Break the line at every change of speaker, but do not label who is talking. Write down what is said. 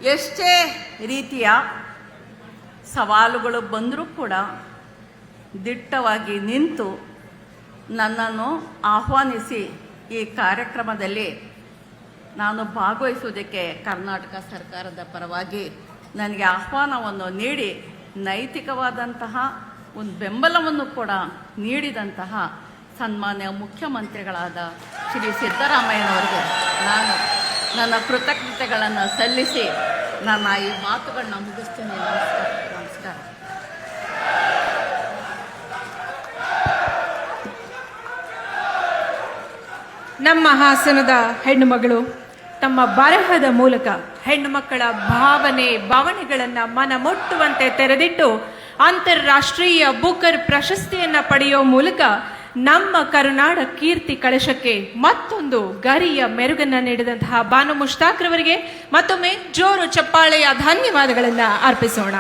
ಎಷ್ಟೇ ರೀತಿಯ ಸವಾಲುಗಳು ಬಂದರೂ ಕೂಡ ದಿಟ್ಟವಾಗಿ ನಿಂತು ನನ್ನನ್ನು ಆಹ್ವಾನಿಸಿ ಈ ಕಾರ್ಯಕ್ರಮದಲ್ಲಿ ನಾನು ಭಾಗವಹಿಸುವುದಕ್ಕೆ ಕರ್ನಾಟಕ ಸರ್ಕಾರದ ಪರವಾಗಿ ನನಗೆ ಆಹ್ವಾನವನ್ನು ನೀಡಿ ನೈತಿಕವಾದಂತಹ ಒಂದು ಬೆಂಬಲವನ್ನು ಕೂಡ ನೀಡಿದಂತಹ ಸನ್ಮಾನ್ಯ ಮುಖ್ಯಮಂತ್ರಿಗಳಾದ ಶ್ರೀ ಸಿದ್ದರಾಮಯ್ಯನವರಿಗೆ ನಾನು ನನ್ನ ಕೃತಜ್ಞತೆಗಳನ್ನು ಸಲ್ಲಿಸಿ ನಾನು ಈ ಮಾತುಗಳನ್ನ ಮುಗಿಸ್ತೀನಿ. ನಮಸ್ಕಾರ.
ನಮ್ಮ ಹಾಸನದ ಹೆಣ್ಣುಮಗಳು ತಮ್ಮ ಬರಹದ ಮೂಲಕ ಹೆಣ್ಣು ಮಕ್ಕಳ ಭಾವನೆಗಳನ್ನು ಮನಮುಟ್ಟುವಂತೆ ತೆರೆದಿಟ್ಟು ಅಂತಾರಾಷ್ಟ್ರೀಯ ಬುಕರ್ ಪ್ರಶಸ್ತಿಯನ್ನ ಪಡೆಯುವ ಮೂಲಕ ನಮ್ಮ ಕರುನಾಡ ಕೀರ್ತಿ ಕಳಶಕ್ಕೆ ಮತ್ತೊಂದು ಗರಿಯ ಮೆರುಗನ್ನ ನೀಡಿದಂತಹ ಬಾನು ಮುಷ್ತಾಕ್ ರವರಿಗೆ ಮತ್ತೊಮ್ಮೆ ಜೋರು ಚಪ್ಪಾಳೆಯ ಧನ್ಯವಾದಗಳನ್ನು ಅರ್ಪಿಸೋಣ.